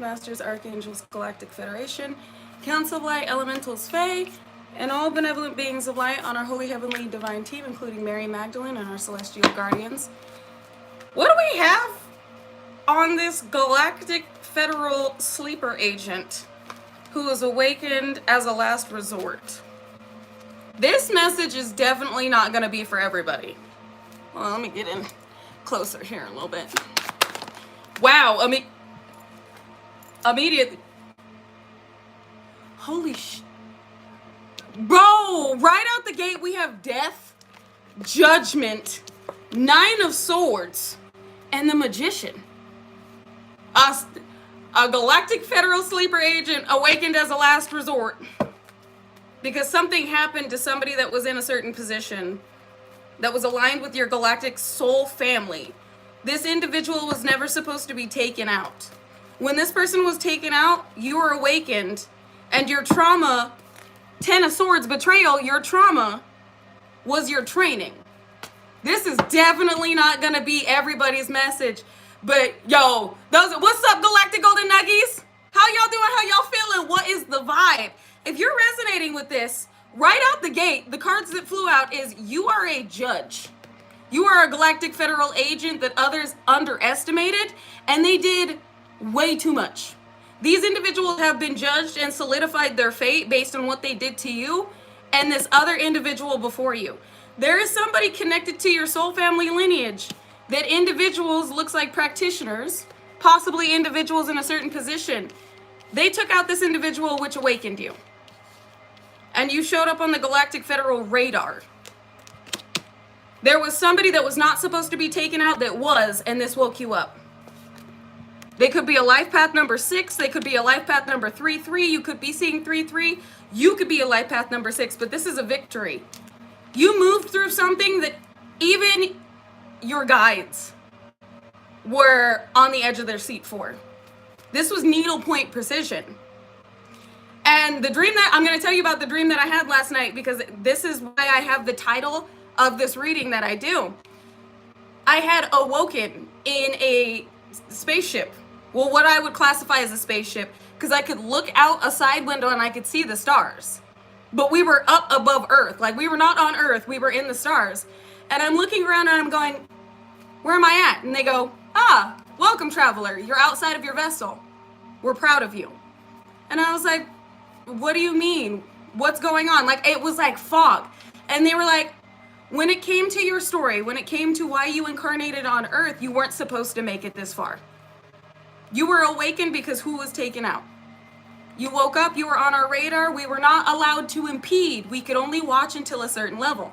Masters, Archangels, Galactic Federation, Council of Light, Elementals, Fae, and all benevolent beings of light on our Holy Heavenly Divine Team, including Mary Magdalene and our Celestial Guardians. What do we have on this Galactic Federal Sleeper Agent who is awakened as a last resort? This message is definitely not going to be for everybody. Well, let me get in closer here a little bit. Wow, immediately. Holy Bro, right out the gate we have Death, Judgment, Nine of Swords, and the Magician. A Galactic Federal Sleeper Agent awakened as a last resort because something happened to somebody that was in a certain position that was aligned with your galactic soul family. This individual was never supposed to be taken out. When this person was taken out, you were awakened, and your trauma, Ten of Swords, betrayal, your trauma was your training. This is definitely not gonna be everybody's message, but yo, what's up, Galactic Golden Nuggies? How y'all doing? How y'all feeling? What is the vibe? If you're resonating with this, right out the gate, the cards that flew out is you are a judge. You are a Galactic Federal Agent that others underestimated, and they did way too much. These individuals have been judged and solidified their fate based on what they did to you and this other individual before you. There is somebody connected to your soul family lineage that individuals looks like practitioners, possibly individuals in a certain position. They took out this individual which awakened you. And you showed up on the Galactic Federal radar. There was somebody that was not supposed to be taken out that was, and this woke you up. They could be a life path number 6. They could be a life path number 3-3. You could be seeing 3-3. You could be a life path number 6, but this is a victory. You moved through something that even your guides were on the edge of their seat for. This was needlepoint precision. And the dream that, I'm going to tell you about the dream that I had last night because this is why I have the title of this reading that I do. I had awoken in a spaceship. Well, what I would classify as a spaceship, because I could look out a side window and I could see the stars. But we were up above Earth. Like, we were not on Earth, we were in the stars. And I'm looking around and I'm going, where am I at? And they go, welcome, traveler. You're outside of your vessel. We're proud of you. And I was like, what do you mean? What's going on? Like, it was like fog. And they were like, when it came to your story, when it came to why you incarnated on Earth, you weren't supposed to make it this far. You were awakened because who was taken out? You woke up, you were on our radar. We were not allowed to impede. We could only watch until a certain level.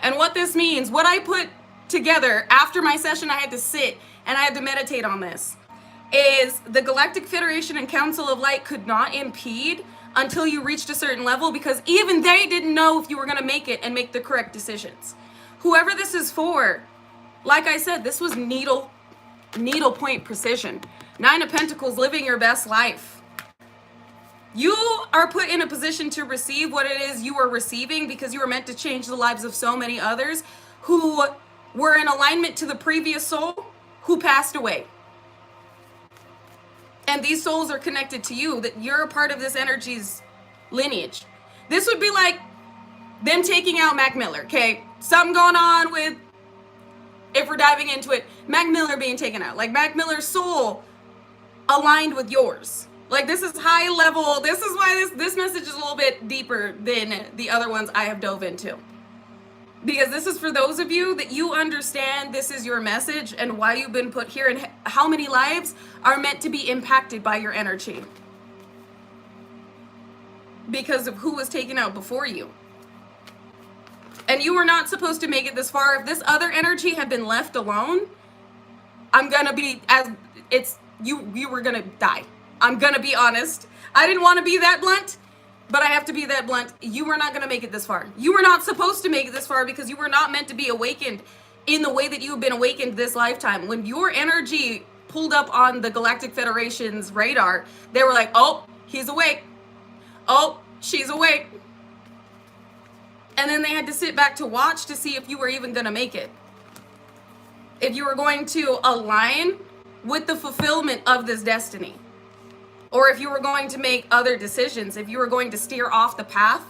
And what this means, what I put together after my session, I had to sit and I had to meditate on this, is the Galactic Federation and Council of Light could not impede until you reached a certain level because even they didn't know if you were going to make it and make the correct decisions. Whoever this is for, like I said, this was needlepoint precision. 9 of Pentacles, living your best life. You are put in a position to receive what it is you are receiving because you were meant to change the lives of so many others who were in alignment to the previous soul who passed away. And these souls are connected to you, that you're a part of this energy's lineage. This would be like them taking out Mac Miller, okay? Something going on with, if we're diving into it, Mac Miller being taken out. Like Mac Miller's soul aligned with yours. Like this is high level. This is why this message is a little bit deeper than the other ones I have dove into. Because this is for those of you that you understand this is your message and why you've been put here and how many lives are meant to be impacted by your energy. Because of who was taken out before you. And you were not supposed to make it this far. If this other energy had been left alone, I'm gonna be, you were gonna die. I'm gonna be honest. I didn't want to be that blunt, but I have to be that blunt. You were not going to make it this far. You were not supposed to make it this far because you were not meant to be awakened in the way that you've been awakened this lifetime. When your energy pulled up on the Galactic Federation's radar, they were like, oh, he's awake. Oh, she's awake. And then they had to sit back to watch to see if you were even going to make it. If you were going to align with the fulfillment of this destiny. or if you were going to make other decisions, if you were going to steer off the path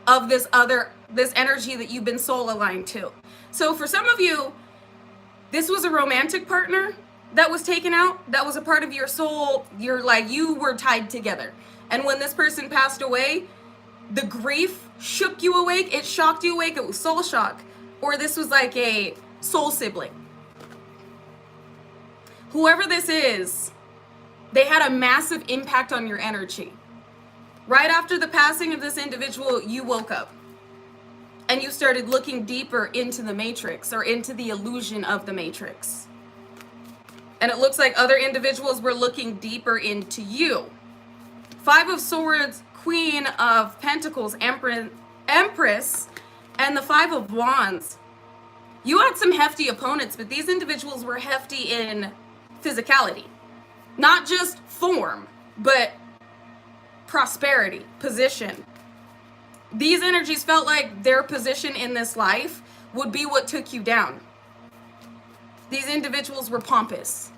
of this energy that you've been soul aligned to. So for some of you, this was a romantic partner that was taken out, that was a part of your soul. You were tied together. And when this person passed away, the grief shook you awake, it shocked you awake, it was soul shock. Or this was like a soul sibling. Whoever this is, they had a massive impact on your energy. Right after the passing of this individual, you woke up and you started looking deeper into the matrix, or into the illusion of the matrix. And it looks like other individuals were looking deeper into you. Five of Swords, Queen of Pentacles, Empress, and the Five of Wands. You had some hefty opponents, but these individuals were hefty in physicality. Not just form, but prosperity, position. These energies felt like their position in this life would be what took you down. These individuals were pompous,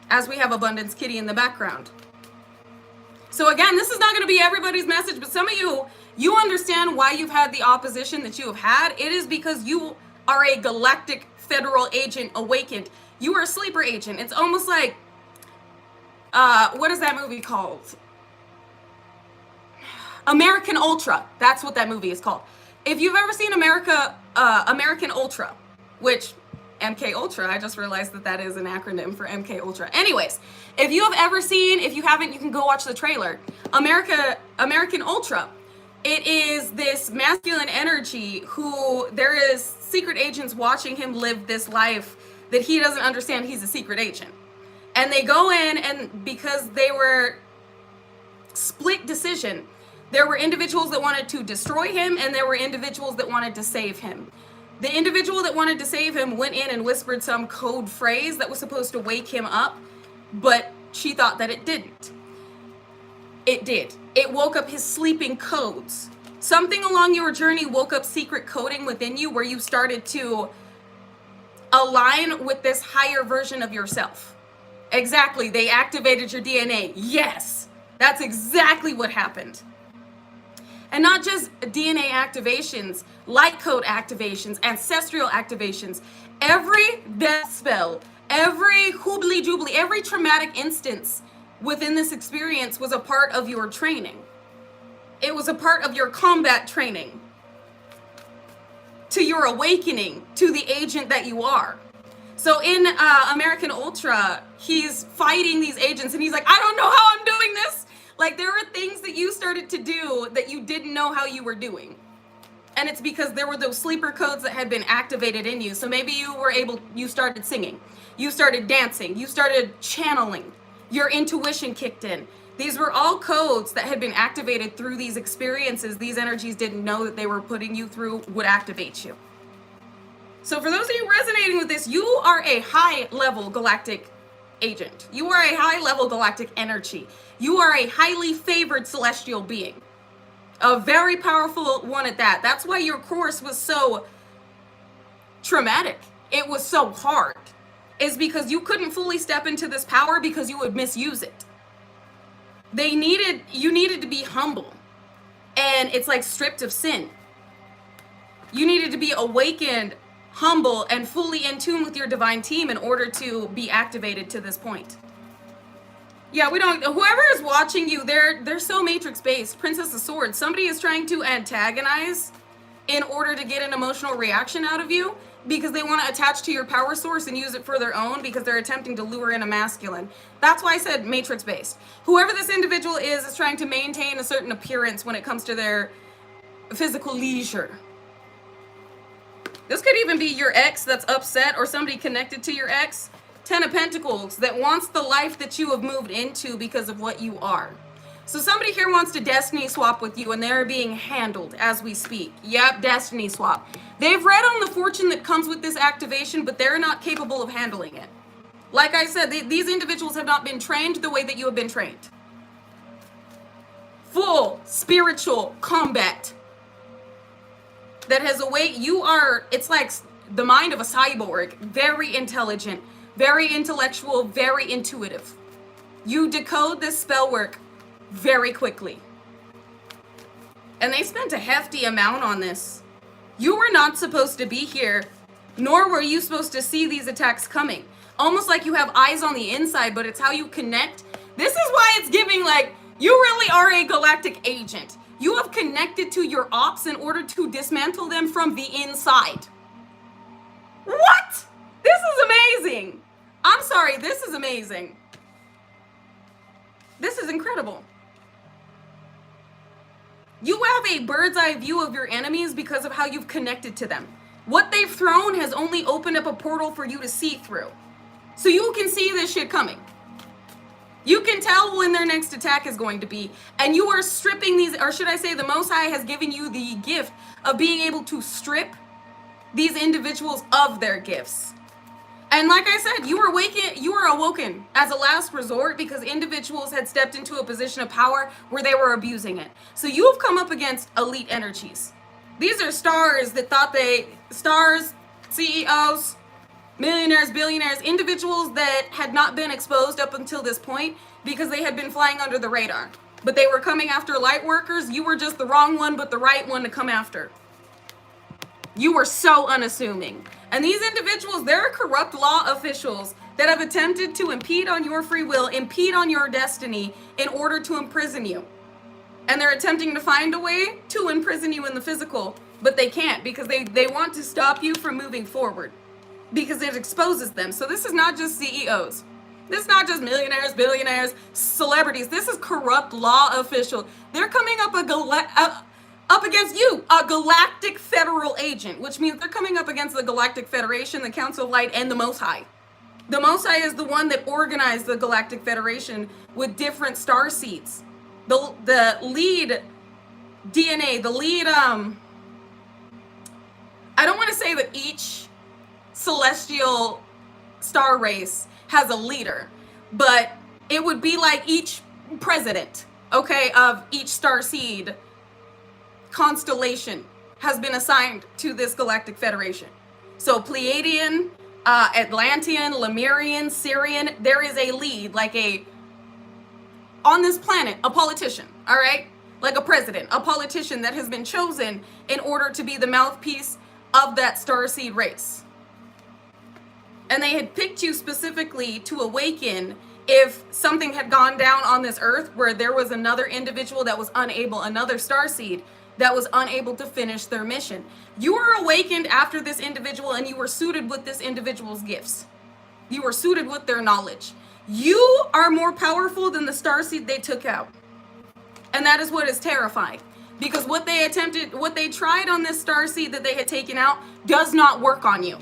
as we have Abundance Kitty in the background. So again, this is not going to be everybody's message, but some of you understand why you've had the opposition that you have had. It is because you are a galactic federal agent awakened. You are a sleeper agent. It's almost like, what is that movie called? American Ultra. That's what that movie is called. If you've ever seen American Ultra, which MK Ultra, I just realized that is an acronym for MK Ultra. Anyways, if you have ever seen, if you haven't, you can go watch the trailer. American Ultra. It is this masculine energy who there is secret agents watching him live this life that he doesn't understand he's a secret agent. And they go in, and because they were split decision, there were individuals that wanted to destroy him, and there were individuals that wanted to save him. The individual that wanted to save him went in and whispered some code phrase that was supposed to wake him up, but she thought that it didn't. It did. It woke up his sleeping codes. Something along your journey woke up secret coding within you, where you started to align with this higher version of yourself. Exactly. They activated your DNA. Yes, that's exactly what happened. And not just DNA activations, light code activations, ancestral activations. Every death spell, every hoobly doobly, every traumatic instance within this experience was a part of your training. It was a part of your combat training to your awakening to the agent that you are. So in American Ultra, he's fighting these agents and he's like, I don't know how I'm doing this. Like, there were things that you started to do that you didn't know how you were doing. And it's because there were those sleeper codes that had been activated in you. So maybe you started singing, you started dancing, you started channeling, your intuition kicked in. These were all codes that had been activated through these experiences. These energies didn't know that they were putting you through would activate you. So for those of you resonating with this, you are a high-level galactic agent. You are a high-level galactic energy. You are a highly favored celestial being. A very powerful one at that. That's why your course was so traumatic. It was so hard. Is because you couldn't fully step into this power because you would misuse it. You needed to be humble. And it's like stripped of sin. You needed to be awakened, humble, and fully in tune with your divine team in order to be activated to this point. Yeah, whoever is watching you, they're so matrix based. Princess of Swords, somebody is trying to antagonize in order to get an emotional reaction out of you because they want to attach to your power source and use it for their own because they're attempting to lure in a masculine. That's why I said matrix based. Whoever this individual is trying to maintain a certain appearance when it comes to their physical leisure. This could even be your ex that's upset or somebody connected to your ex. 10 of Pentacles that wants the life that you have moved into because of what you are. So somebody here wants to destiny swap with you and they're being handled as we speak. Yep, destiny swap. They've read on the fortune that comes with this activation, but they're not capable of handling it. Like I said, these individuals have not been trained the way that you have been trained. Full spiritual combat. That has it's like the mind of a cyborg. Very intelligent, very intellectual, very intuitive. You decode this spell work very quickly. And they spent a hefty amount on this. You were not supposed to be here, nor were you supposed to see these attacks coming. Almost like you have eyes on the inside, but it's how you connect. This is why it's giving like, you really are a galactic agent. You have connected to your ops in order to dismantle them from the inside. What? This is amazing. I'm sorry, this is amazing. This is incredible. You have a bird's eye view of your enemies because of how you've connected to them. What they've thrown has only opened up a portal for you to see through. So you can see this shit coming. You can tell when their next attack is going to be. And you are stripping these, or should I say the Most High has given you the gift of being able to strip these individuals of their gifts. And like I said, you were awoken as a last resort because individuals had stepped into a position of power where they were abusing it. So you have come up against elite energies. These are stars that thought stars, CEOs, millionaires, billionaires, individuals that had not been exposed up until this point because they had been flying under the radar. But they were coming after light workers. You were just the wrong one, but the right one to come after. You were so unassuming. And these individuals, they're corrupt law officials that have attempted to impede on your free will, impede on your destiny in order to imprison you. And they're attempting to find a way to imprison you in the physical, but they can't because they want to stop you from moving forward because it exposes them. So this is not just CEOs. This is not just millionaires, billionaires, celebrities. This is corrupt law officials. They're coming up against you, a galactic federal agent, which means they're coming up against the Galactic Federation, the Council of Light, and the Most High. The Most High is the one that organized the Galactic Federation with different star seeds. The lead DNA, the lead, I don't want to say that each celestial star race has a leader, but it would be like each president, okay, of each star seed constellation has been assigned to this Galactic Federation. So Pleiadian, Atlantean, Lemurian, Syrian, there is a lead, like on this planet, a politician, all right? Like a president, a politician that has been chosen in order to be the mouthpiece of that starseed race. And they had picked you specifically to awaken if something had gone down on this earth where there was another individual that was unable, another starseed that was unable to finish their mission. You were awakened after this individual and you were suited with this individual's gifts. You were suited with their knowledge. You are more powerful than the starseed they took out. And that is what is terrifying. Because what they tried on this starseed that they had taken out does not work on you.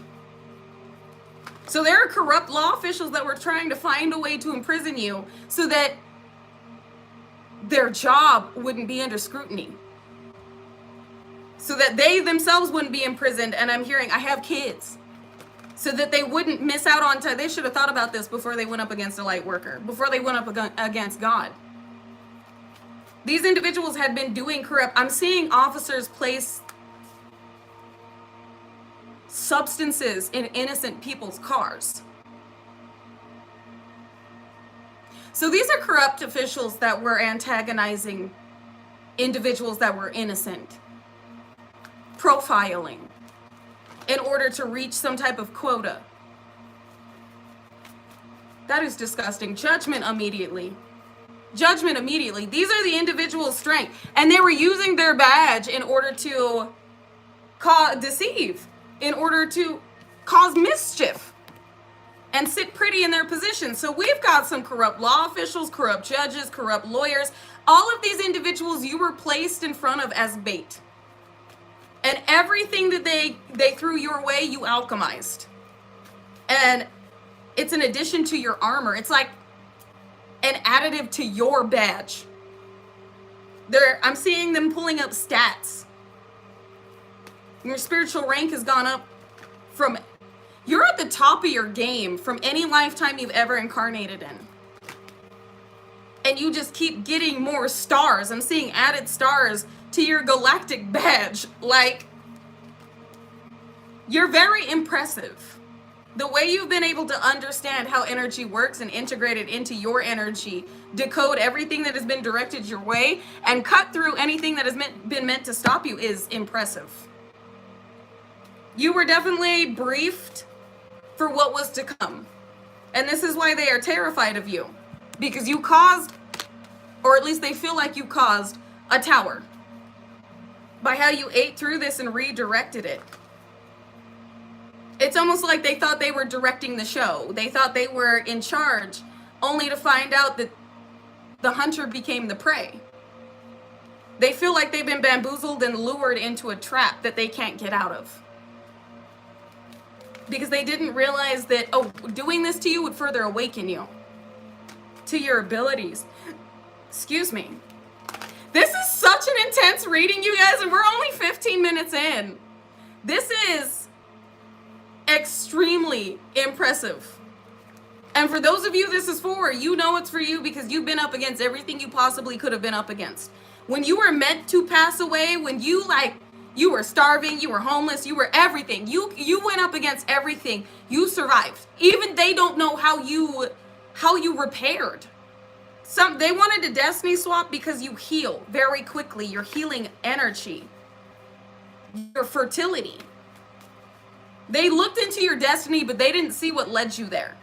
So there are corrupt law officials that were trying to find a way to imprison you so that their job wouldn't be under scrutiny. So that they themselves wouldn't be imprisoned. And I'm hearing, I have kids. So that they wouldn't miss out on time. They should have thought about this before they went up against a light worker. Before they went up against God. These individuals had been doing corrupt. I'm seeing officers place substances in innocent people's cars. So these are corrupt officials that were antagonizing individuals that were innocent. Profiling in order to reach some type of quota. That is disgusting. Judgment immediately. Judgment immediately. These are the individual's strength. And they were using their badge in order to deceive. In order to cause mischief. And sit pretty in their position. So we've got some corrupt law officials, corrupt judges, corrupt lawyers. All of these individuals you were placed in front of as bait. And everything that they threw your way, you alchemized. And it's an addition to your armor. It's like an additive to your badge. I'm seeing them pulling up stats. Your spiritual rank has gone up from... You're at the top of your game from any lifetime you've ever incarnated in. And you just keep getting more stars. I'm seeing added stars to your galactic badge. Like, you're very impressive. The way you've been able to understand how energy works and integrate it into your energy, decode everything that has been directed your way, and cut through anything that has been meant to stop you is impressive. You were definitely briefed for what was to come. And this is why they are terrified of you. Because you caused, or at least they feel like you caused, a tower. By how you ate through this and redirected it. It's almost like they thought they were directing the show. They thought they were in charge, only to find out that the hunter became the prey. They feel like they've been bamboozled and lured into a trap that they can't get out of. Because they didn't realize that, oh, doing this to you would further awaken you to your abilities. Excuse me. This is such an intense reading, you guys, and we're only 15 minutes in. This is extremely impressive. And for those of you this is for, you know it's for you because you've been up against everything you possibly could have been up against. When you were meant to pass away, when you were starving, you were homeless, you were everything. You went up against everything. You survived. Even they don't know how you repaired. They wanted a destiny swap because you heal very quickly. Your healing energy. Your fertility. They looked into your destiny, but they didn't see what led you there.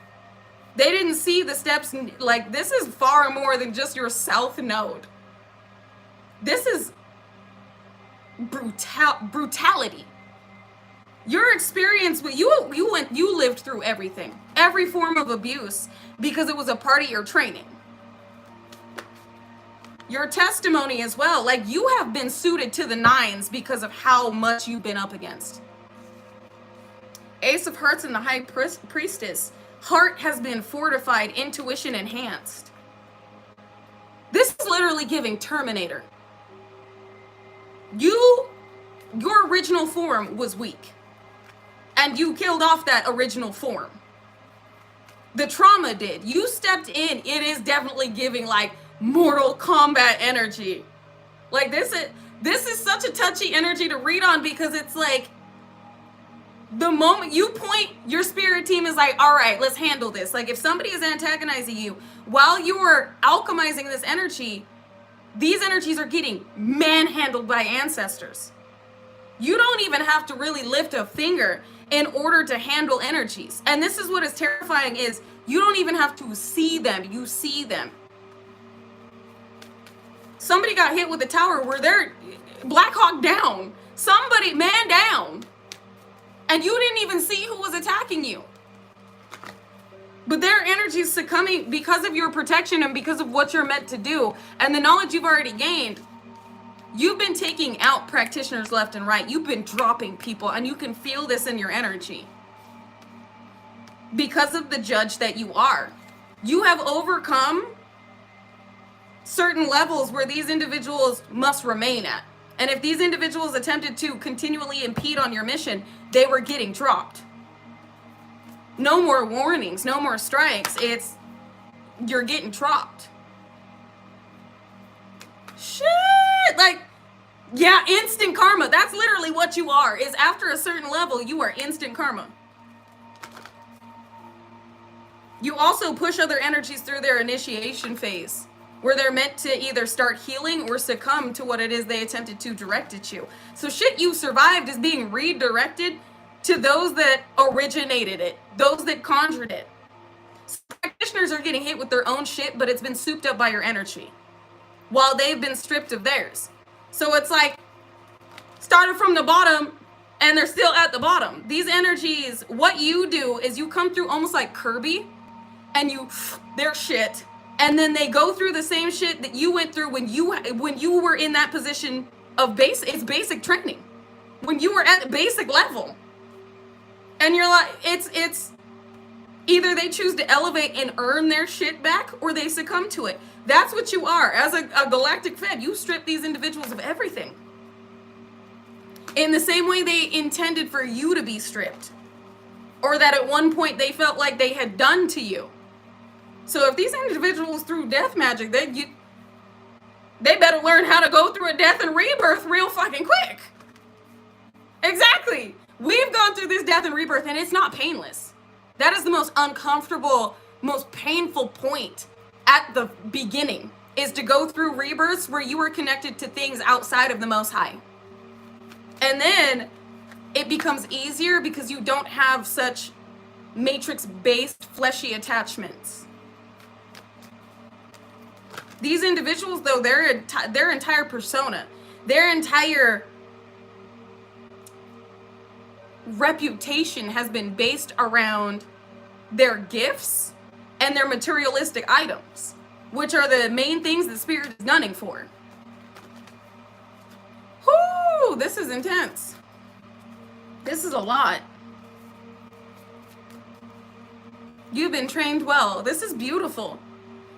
They didn't see the steps, like this is far more than just your south node. This is brutality. Your experience with you lived through everything. Every form of abuse because it was a part of your training. Your testimony as well, like you have been suited to the nines because of how much you've been up against. Ace of Hearts and the High Priestess. Heart has been fortified, intuition enhanced. This is literally giving Terminator. Your original form was weak. And you killed off that original form. The trauma did. You stepped in. It is definitely giving like Mortal Kombat energy. Like this is such a touchy energy to read on because it's like the moment you point, your spirit team is like, all right, let's handle this. Like if somebody is antagonizing you while you are alchemizing this energy, these energies are getting manhandled by ancestors. You don't even have to really lift a finger in order to handle energies. And this is what is terrifying is you don't even have to see them. You see them. Somebody got hit with a tower where they're Black Hawk down. Somebody man down. And you didn't even see who was attacking you. But their energy is succumbing because of your protection and because of what you're meant to do. And the knowledge you've already gained. You've been taking out practitioners left and right. You've been dropping people and you can feel this in your energy. Because of the judge that you are. You have overcome certain levels where these individuals must remain at. And if these individuals attempted to continually impede on your mission, they were getting dropped. No more warnings, no more strikes. You're getting dropped. Shit! Like, yeah, instant karma. That's literally what you are. Is after a certain level, you are instant karma. You also push other energies through their initiation phase, where they're meant to either start healing or succumb to what it is they attempted to direct at you. So shit you survived is being redirected to those that originated it, those that conjured it. So practitioners are getting hit with their own shit, but it's been souped up by your energy, while they've been stripped of theirs. So it's like, started from the bottom, and they're still at the bottom. These energies, what you do is you come through almost like Kirby, and they're shit. And then they go through the same shit that you went through when you were in that position of basic training. When you were at basic level. And you're like, it's either they choose to elevate and earn their shit back or they succumb to it. That's what you are. As a galactic fed, you strip these individuals of everything. In the same way they intended for you to be stripped. Or that at one point they felt like they had done to you. So if these individuals through death magic, they better learn how to go through a death and rebirth real fucking quick. Exactly. We've gone through this death and rebirth and it's not painless. That is the most uncomfortable, most painful point at the beginning, is to go through rebirths where you are connected to things outside of the Most High. And then it becomes easier because you don't have such matrix-based fleshy attachments. These individuals, though, their entire persona, their entire reputation has been based around their gifts and their materialistic items, which are the main things that Spirit is gunning for. Whoo, this is intense. This is a lot. You've been trained well. This is beautiful.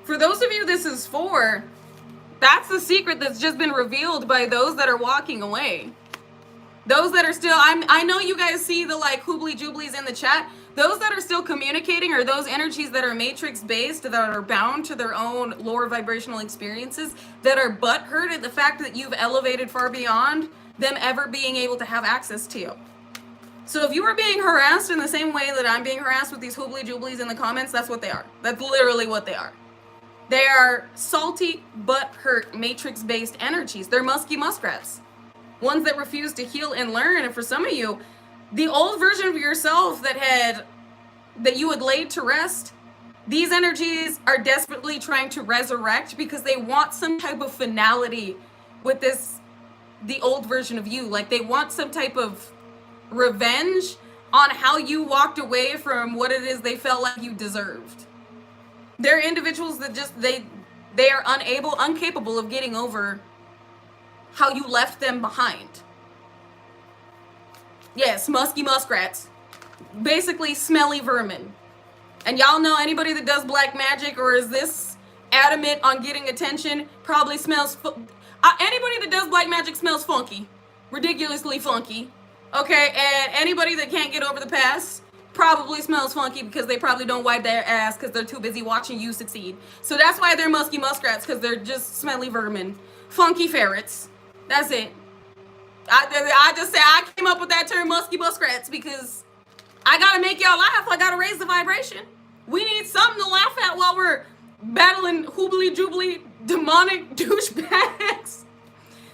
For those of you this is for, that's the secret that's just been revealed by those that are walking away. Those that are still, I know you guys see the like hoobly jooblies in the chat. Those that are still communicating are those energies that are matrix based, that are bound to their own lower vibrational experiences, that are butthurt at the fact that you've elevated far beyond them ever being able to have access to you. So if you are being harassed in the same way that I'm being harassed with these hoobly jooblies in the comments, that's what they are. That's literally what they are. They are salty, butthurt, matrix-based energies. They're musky muskrats. Ones that refuse to heal and learn. And for some of you, the old version of yourself that you had laid to rest, these energies are desperately trying to resurrect because they want some type of finality with the old version of you. Like they want some type of revenge on how you walked away from what it is they felt like you deserved. They're individuals that just, they are incapable of getting over how you left them behind. Yes, musky muskrats. Basically smelly vermin. And y'all know anybody that does black magic or is this adamant on getting attention probably smells, anybody that does black magic smells funky. Ridiculously funky. Okay, and anybody that can't get over the past probably smells funky because they probably don't wipe their ass because they're too busy watching you succeed. So that's why they're musky muskrats, because they're just smelly vermin. Funky ferrets. That's it. I just say I came up with that term, musky muskrats, because I gotta make y'all laugh. I gotta raise the vibration. We need something to laugh at while we're battling hoobly joobly demonic douchebags.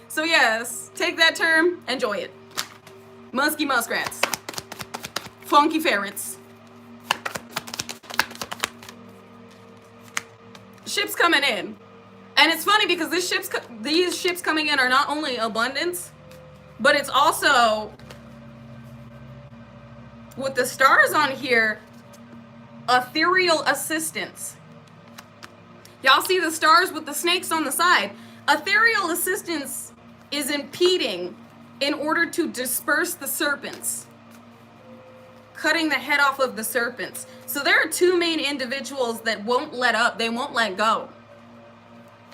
So yes, take that term, enjoy it. Musky muskrats. Funky ferrets. Ships coming in. And it's funny because these ships coming in are not only abundance, but it's also, with the stars on here, ethereal assistance. Y'all see the stars with the snakes on the side? Ethereal assistance is impeding in order to disperse the serpents, cutting the head off of the serpents. So there are two main individuals that won't let up. They won't let go.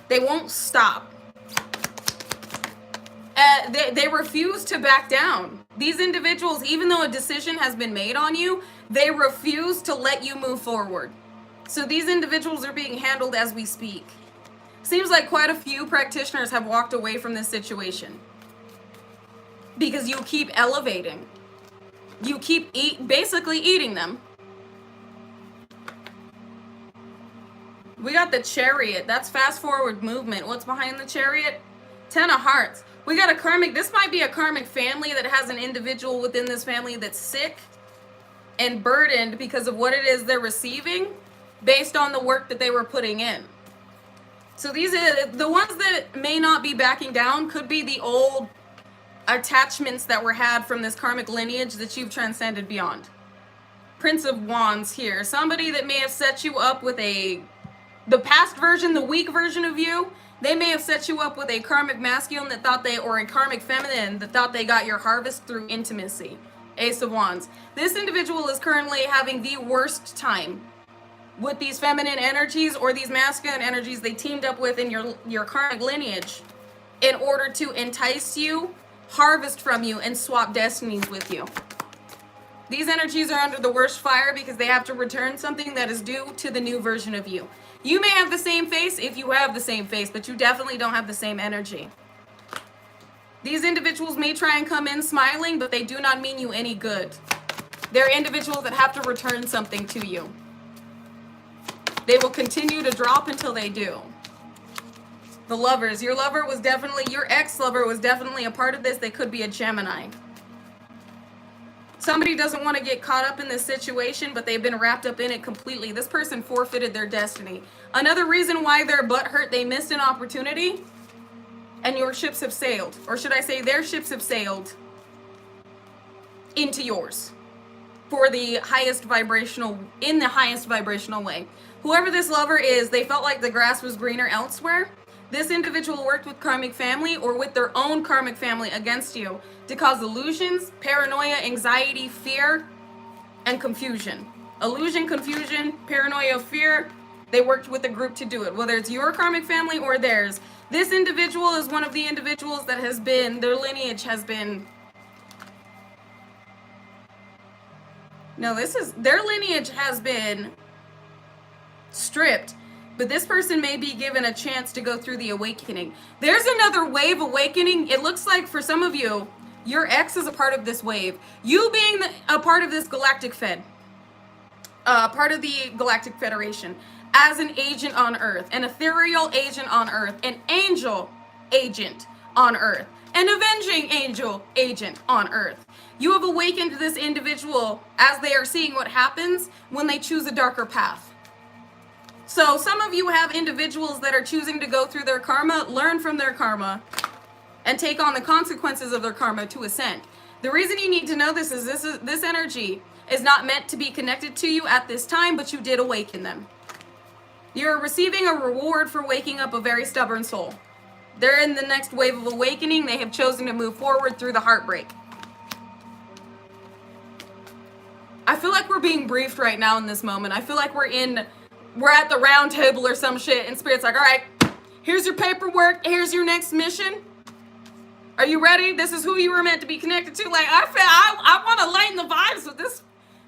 They won't stop. They refuse to back down. These individuals, even though a decision has been made on you, they refuse to let you move forward. So these individuals are being handled as we speak. Seems like quite a few practitioners have walked away from this situation because you keep elevating. You keep basically eating them. We got the Chariot. That's fast forward movement. What's behind the Chariot? 10 of Hearts. We got a karmic. This might be a karmic family that has an individual within this family that's sick and burdened because of what it is they're receiving based on the work that they were putting in. So these are the ones that may not be backing down. Could be the old attachments that were had from this karmic lineage that you've transcended beyond. Prince of Wands here. Somebody that may have set you up with the past version, the weak version of you. They may have set you up with a karmic masculine that thought or a karmic feminine that thought they got your harvest through intimacy. Ace of Wands. This individual is currently having the worst time with these feminine energies or these masculine energies they teamed up with in your karmic lineage in order to entice you, harvest from you, and swap destinies with you. These energies are under the worst fire because they have to return something that is due to the new version of you. You may have the same face if you have the same face, but you definitely don't have the same energy. These individuals may try and come in smiling, but they do not mean you any good. They're individuals that have to return something to you. They will continue to drop until they do. The Lovers. Your lover was definitely, your ex-lover was definitely a part of this. They could be a Gemini. Somebody doesn't want to get caught up in this situation, but they've been wrapped up in it completely. This person forfeited their destiny. Another reason why they're butthurt, they missed an opportunity, and your ships have sailed. Or should I say their ships have sailed into yours for the highest vibrational, in the highest vibrational way. Whoever this lover is, they felt like the grass was greener elsewhere. This individual worked with karmic family or with their own karmic family against you to cause illusions, paranoia, anxiety, fear, and confusion. Illusion, confusion, paranoia, fear. They worked with a group to do it, whether it's your karmic family or theirs. This individual is one of the individuals that has been, their lineage has been, no, this is, their lineage has been stripped. But this person may be given a chance to go through the awakening. There's another wave awakening. It looks like for some of you, your ex is a part of this wave. You being a part of this Galactic Fed, part of the Galactic Federation, as an agent on Earth, an ethereal agent on Earth, an angel agent on Earth, an avenging angel agent on Earth. You have awakened this individual as they are seeing what happens when they choose a darker path. So some of you have individuals that are choosing to go through their karma, learn from their karma, and take on the consequences of their karma to ascend. The reason you need to know this is this energy is not meant to be connected to you at this time, but you did awaken them. You're receiving a reward for waking up a very stubborn soul. They're in the next wave of awakening. They have chosen to move forward through the heartbreak. I feel like we're being briefed right now in this moment. I feel like we're at the round table or some shit, and Spirit's like, all right, here's your paperwork, here's your next mission. Are you ready? This is who you were meant to be connected to. Like, I want to lighten the vibes, but this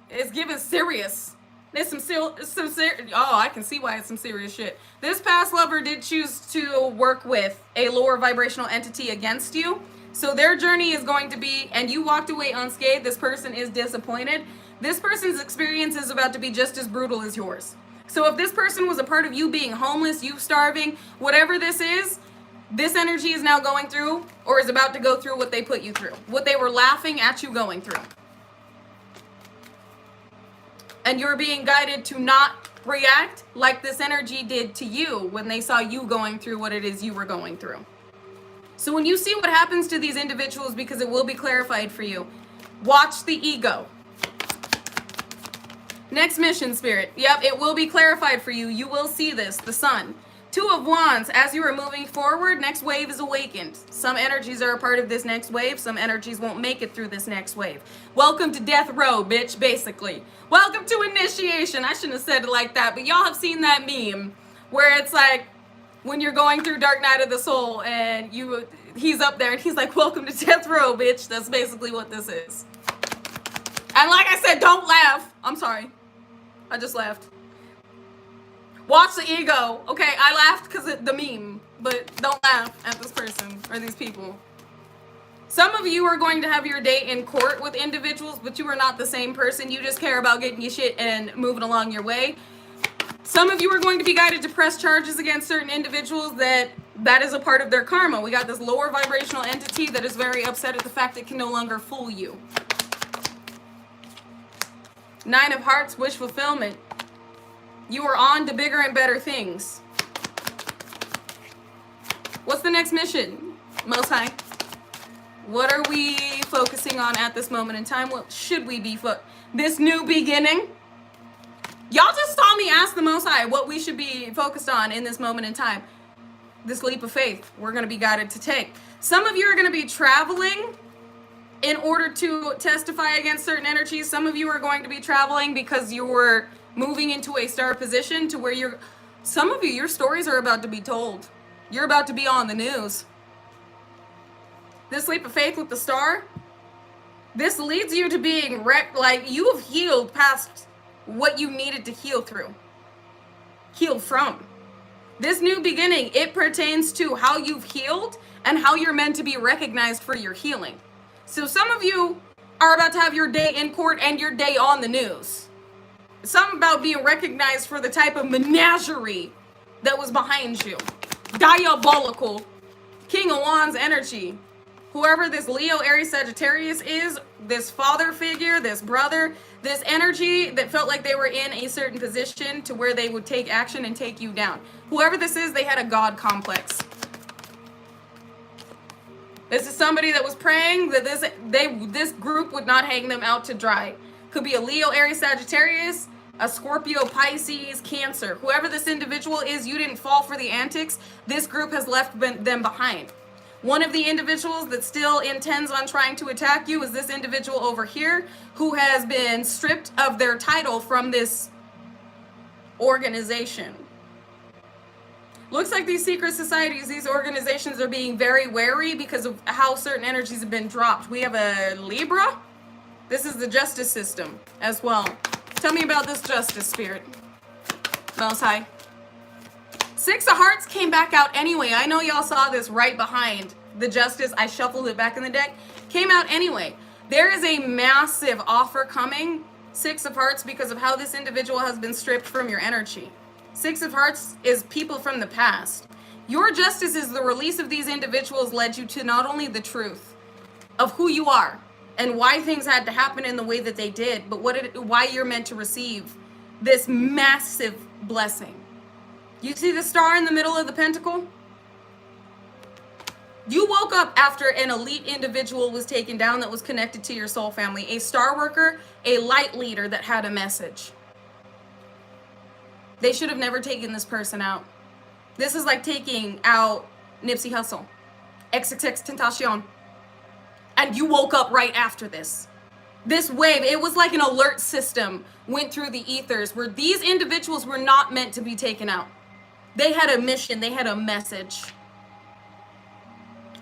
is giving serious. There's some serious, oh, I can see why it's some serious shit. This past lover did choose to work with a lower vibrational entity against you. So their journey is going to be, and you walked away unscathed. This person is disappointed. This person's experience is about to be just as brutal as yours. So if this person was a part of you being homeless, you starving, whatever this is, this energy is now going through or is about to go through what they put you through, what they were laughing at you going through. And you're being guided to not react like this energy did to you when they saw you going through what it is you were going through. So when you see what happens to these individuals, because it will be clarified for you, watch the ego. Next mission, Spirit. Yep, it will be clarified for you. You will see this. The Sun. Two of Wands. As you are moving forward, next wave is awakened. Some energies are a part of this next wave. Some energies won't make it through this next wave. Welcome to death row, bitch, basically. Welcome to initiation. I shouldn't have said it like that, but y'all have seen that meme where it's like when you're going through Dark Night of the Soul and he's up there and he's like, welcome to death row, bitch. That's basically what this is. And like I said, don't laugh. I'm sorry. I just laughed. Watch the ego. Okay, I laughed because of the meme, but don't laugh at this person or these people. Some of you are going to have your day in court with individuals, but you are not the same person. You just care about getting your shit and moving along your way. Some of you are going to be guided to press charges against certain individuals that is a part of their karma. We got this lower vibrational entity that is very upset at the fact it can no longer fool you. Nine of Hearts, wish fulfillment. You are on to bigger and better things. What's the next mission, Most High? What are we focusing on at this moment in time? What should we be this new beginning? Y'all just saw me ask the Most High what we should be focused on in this moment in time. This leap of faith we're going to be guided to take. Some of you are going to be traveling in order to testify against certain energies. Some of you are going to be traveling because you're moving into a star position to where some of you, your stories are about to be told. You're about to be on the news. This leap of faith with the star, this leads you to being like you have healed past what you needed to heal through. Healed from. This new beginning, it pertains to how you've healed and how you're meant to be recognized for your healing. So some of you are about to have your day in court and your day on the news. Something about being recognized for the type of menagerie that was behind you. Diabolical. King of Wands energy. Whoever this Leo, Aries, Sagittarius is, this father figure, this brother, this energy that felt like they were in a certain position to where they would take action and take you down. Whoever this is, they had a God complex. This is somebody that was praying that this group would not hang them out to dry. Could be a Leo, Aries, Sagittarius, a Scorpio, Pisces, Cancer. Whoever this individual is, you didn't fall for the antics. This group has left them behind. One of the individuals that still intends on trying to attack you is this individual over here who has been stripped of their title from this organization. Looks like these secret societies, these organizations are being very wary because of how certain energies have been dropped. We have a Libra. This is the justice system as well. Tell me about this justice spirit. Most High. Six of Hearts came back out anyway. I know y'all saw this right behind the Justice. I shuffled it back in the deck. Came out anyway. There is a massive offer coming, Six of Hearts, because of how this individual has been stripped from your energy. Six of Hearts is people from the past. Your justice is the release of these individuals led you to not only the truth of who you are and why things had to happen in the way that they did, but why you're meant to receive this massive blessing. You see the star in the middle of the pentacle? You woke up after an elite individual was taken down that was connected to your soul family. A star worker, a light leader that had a message. They should have never taken this person out. This is like taking out Nipsey Hussle. XXXTentacion. And you woke up right after this. This wave, it was like an alert system went through the ethers where these individuals were not meant to be taken out. They had a mission, they had a message.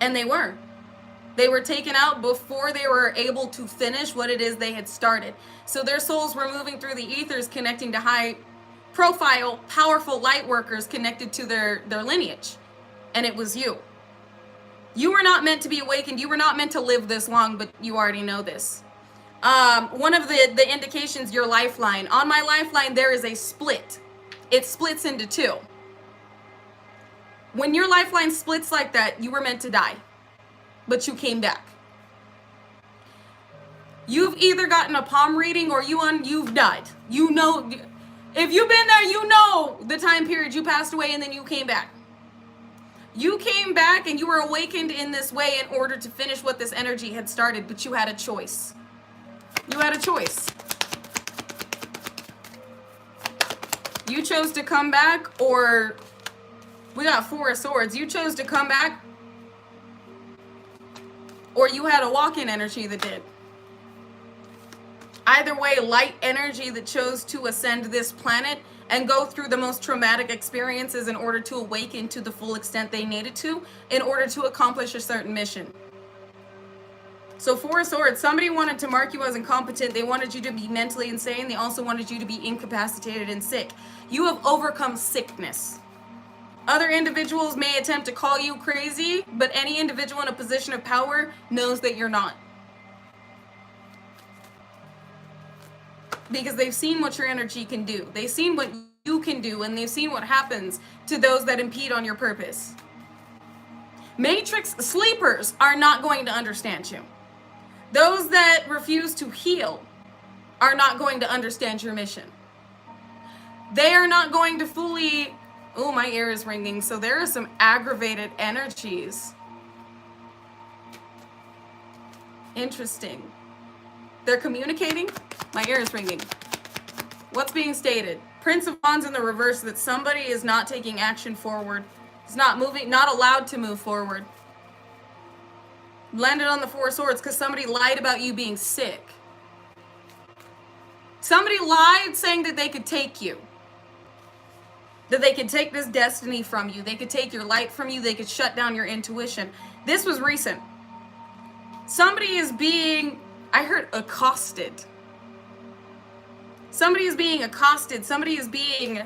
And they were. They were taken out before they were able to finish what it is they had started. So their souls were moving through the ethers, connecting to high profile, powerful light workers connected to their lineage. And it was you. You were not meant to be awakened. You were not meant to live this long, but you already know this. One of the indications, your lifeline. On my lifeline, there is a split. It splits into two. When your lifeline splits like that, you were meant to die, but you came back. You've either gotten a palm reading or you've died. You know, if you've been there, you know the time period you passed away and then you came back. You came back and you were awakened in this way in order to finish what this energy had started, but you had a choice. You had a choice. You chose to come back, or we got Four of Swords. You chose to come back, or you had a walk-in energy that did. Either way, light energy that chose to ascend this planet and go through the most traumatic experiences in order to awaken to the full extent they needed to in order to accomplish a certain mission. So Four of Swords, somebody wanted to mark you as incompetent. They wanted you to be mentally insane. They also wanted you to be incapacitated and sick. You have overcome sickness. Other individuals may attempt to call you crazy, but any individual in a position of power knows that you're not. Because they've seen what your energy can do. They've seen what you can do, and they've seen what happens to those that impede on your purpose. Matrix sleepers are not going to understand you. Those that refuse to heal are not going to understand your mission. They are not going to fully... Oh, my ear is ringing. So there are some aggravated energies. Interesting. They're communicating. My ear is ringing. What's being stated? Prince of Wands in the reverse, that somebody is not taking action forward. Is not moving, not allowed to move forward. Landed on the Four of Swords because somebody lied about you being sick. Somebody lied saying that they could take you. That they could take this destiny from you. They could take your light from you. They could shut down your intuition. This was recent. Somebody is being, I heard, accosted. Somebody is being accosted. Somebody is being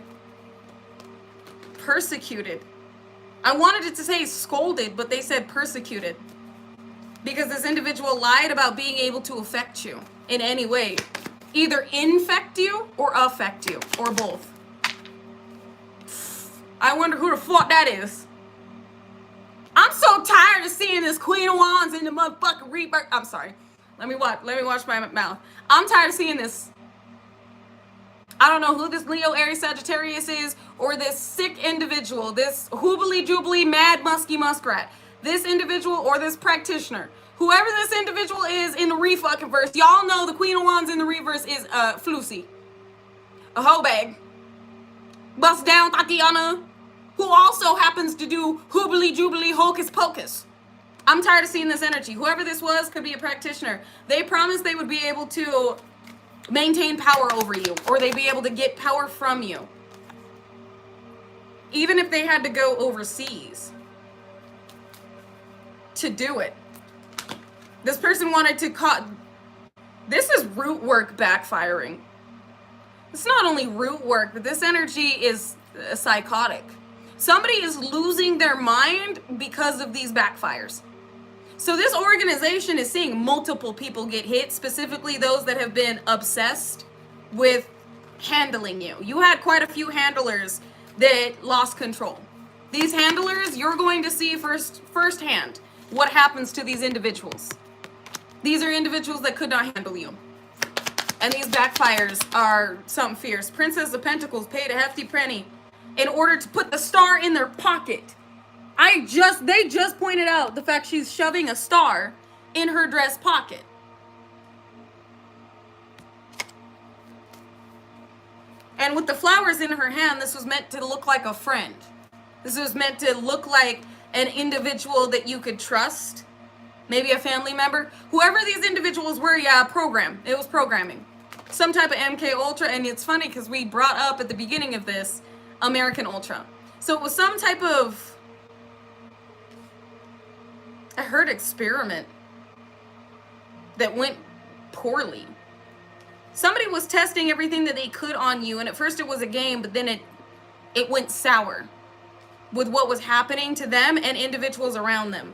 persecuted. I wanted it to say scolded, but they said persecuted. Because this individual lied about being able to affect you in any way. Either infect you or affect you, or both. I wonder who the fuck that is. I'm so tired of seeing this Queen of Wands in the motherfucking rebirth. I'm sorry. Let me watch my mouth. I'm tired of seeing this. I don't know who this Leo, Aries, Sagittarius is, or this sick individual, this hoobly jubilee mad musky muskrat. This individual or this practitioner. Whoever this individual is in the re-fucking verse, y'all know the Queen of Wands in the reverse is Flusy. A hoe bag. Bust down Tatiana, who also happens to do hoobly jubilee hocus pocus. I'm tired of seeing this energy. Whoever this was could be a practitioner. They promised they would be able to maintain power over you, or they'd be able to get power from you. Even if they had to go overseas to do it. This person wanted to this is root work backfiring. It's not only root work, but this energy is psychotic. Somebody is losing their mind because of these backfires. So this organization is seeing multiple people get hit, specifically those that have been obsessed with handling you. You had quite a few handlers that lost control. These handlers, you're going to see firsthand what happens to these individuals. These are individuals that could not handle you. And these backfires are something fierce. Princess of Pentacles paid a hefty penny in order to put the star in their pocket. They just pointed out the fact she's shoving a star in her dress pocket. And with the flowers in her hand, this was meant to look like a friend. This was meant to look like an individual that you could trust. Maybe a family member. Whoever these individuals were, yeah, it was programming. Some type of MK Ultra, and it's funny because we brought up at the beginning of this American Ultra. So it was some type of, I heard experiment that went poorly. Somebody was testing everything that they could on you, and at first it was a game, but then it went sour with what was happening to them and individuals around them.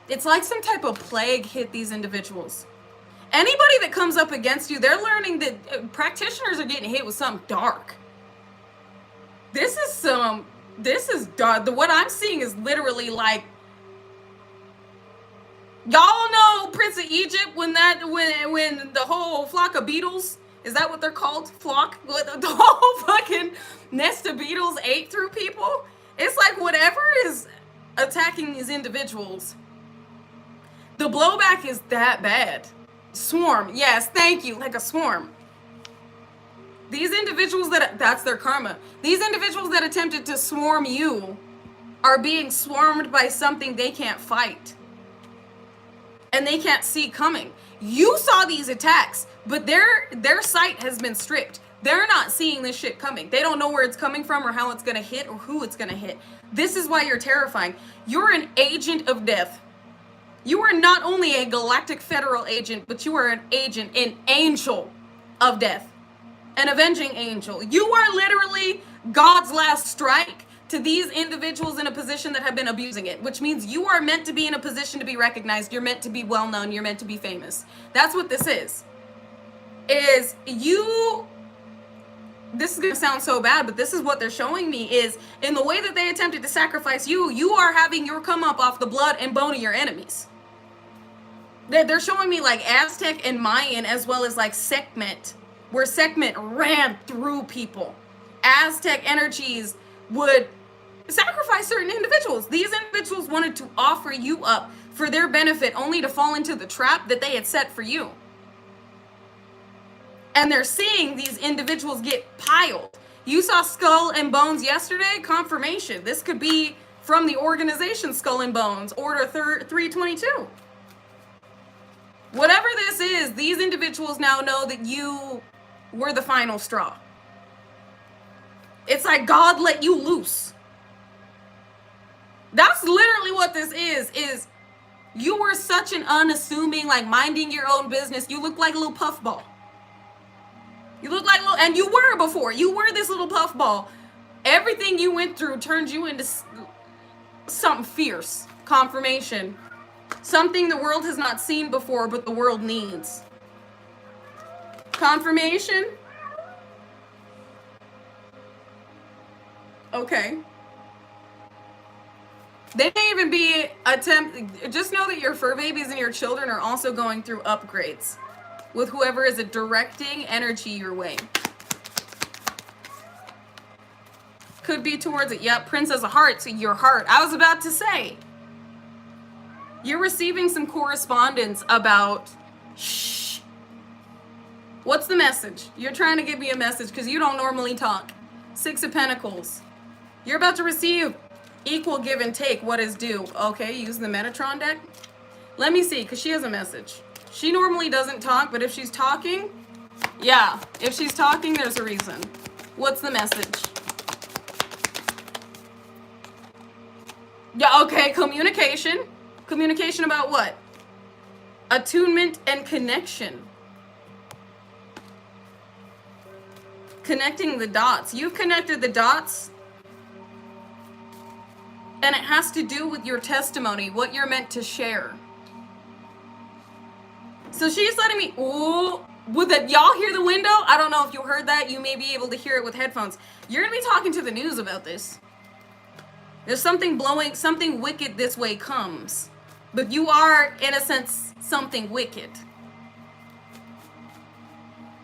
It's like some type of plague hit these individuals. Anybody that comes up against you, they're learning that practitioners are getting hit with something dark. This is dark. What I'm seeing is literally like, y'all know Prince of Egypt when the whole flock of beetles, is that what they're called? Flock? The whole fucking nest of beetles ate through people? It's like whatever is attacking these individuals, the blowback is that bad. Swarm. Yes, thank you. Like a swarm. These individuals that's their karma. These individuals that attempted to swarm you are being swarmed by something they can't fight. And they can't see coming. You saw these attacks, but their sight has been stripped. They're not seeing this shit coming. They don't know where it's coming from or how it's gonna hit or who it's gonna hit. This is why you're terrifying. You're an agent of death. You are not only a galactic federal agent, but you are an agent, an angel of death. An avenging angel. You are literally God's last strike to these individuals in a position that have been abusing it, which means you are meant to be in a position to be recognized. You're meant to be well known. You're meant to be famous. That's what this is. This is going to sound so bad, but this is what they're showing me is in the way that they attempted to sacrifice you, you are having your come up off the blood and bone of your enemies. They're showing me like Aztec and Mayan as well as like Sekhmet, where Sekhmet ran through people. Aztec energies would sacrifice certain individuals. These individuals wanted to offer you up for their benefit only to fall into the trap that they had set for you. And they're seeing these individuals get piled. You saw Skull and Bones yesterday, confirmation. This could be from the organization Skull and Bones, Order 322. Whatever this is, these individuals now know that you were the final straw. It's like God let you loose. That's literally what this is you were such an unassuming, like minding your own business. You look like a little puffball. You look like and you were before. You were this little puffball. Everything you went through turned you into something fierce. Confirmation. Something the world has not seen before, but the world needs. Confirmation? Okay. They may even be just know that your fur babies and your children are also going through upgrades with whoever is directing energy your way. Could be towards it. Yep, Princess of Hearts, your heart. I was about to say, you're receiving some correspondence about, shh. What's the message? You're trying to give me a message because you don't normally talk. 6 of Pentacles. You're about to receive equal give and take, what is due. Okay, use the Metatron deck. Let me see, because she has a message. She normally doesn't talk, but if she's talking, yeah, if she's talking, there's a reason. What's the message? Yeah, okay, communication. Communication about what? Attunement and connection. Connecting the dots. You've connected the dots. And it has to do with your testimony, what you're meant to share. So she's letting me, ooh, y'all hear the window? I don't know if you heard that. You may be able to hear it with headphones. You're going to be talking to the news about this. There's something blowing, something wicked this way comes. But you are, in a sense, something wicked.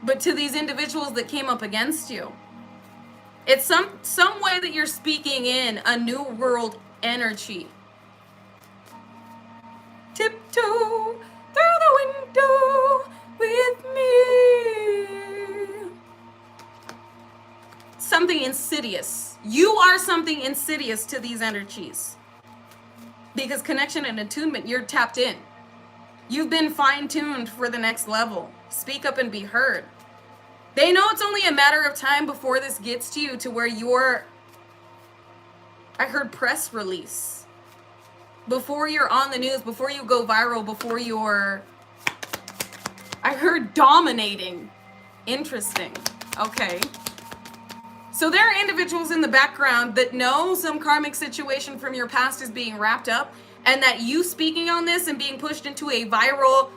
But to these individuals that came up against you, it's some way that you're speaking in a new world energy. Tiptoe through the window with me. Something insidious. You are something insidious to these energies. Because connection and attunement, you're tapped in. You've been fine-tuned for the next level. Speak up and be heard. They know it's only a matter of time before this gets to you to where you're, I heard press release. Before you're on the news, before you go viral, before you're, I heard dominating. Interesting. Okay. So there are individuals in the background that know some karmic situation from your past is being wrapped up, and that you speaking on this and being pushed into a viral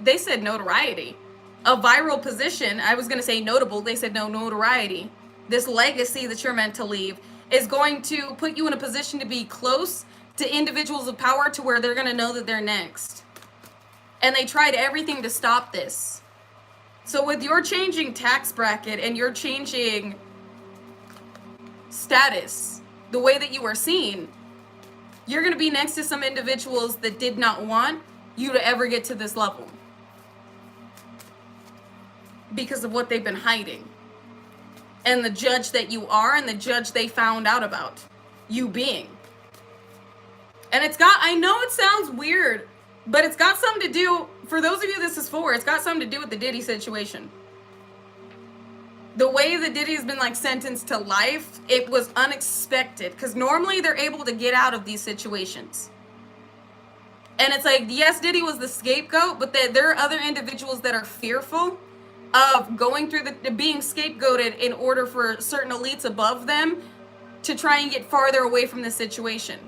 they said notoriety. A viral position. I was going to say notable. They said no, notoriety. This legacy that you're meant to leave is going to put you in a position to be close to individuals of power to where they're going to know that they're next. And they tried everything to stop this. So with your changing tax bracket and your changing status, the way that you are seen, you're going to be next to some individuals that did not want you to ever get to this level. Because of what they've been hiding. And the judge that you are and the judge they found out about you being. And it's got, I know it sounds weird, but it's got something to do, for those of you this is for, it's got something to do with the Diddy situation. The way that Diddy's been like sentenced to life, it was unexpected. Because normally they're able to get out of these situations. And it's like, yes, Diddy was the scapegoat, but there are other individuals that are fearful of going through being scapegoated in order for certain elites above them to try and get farther away from the situation.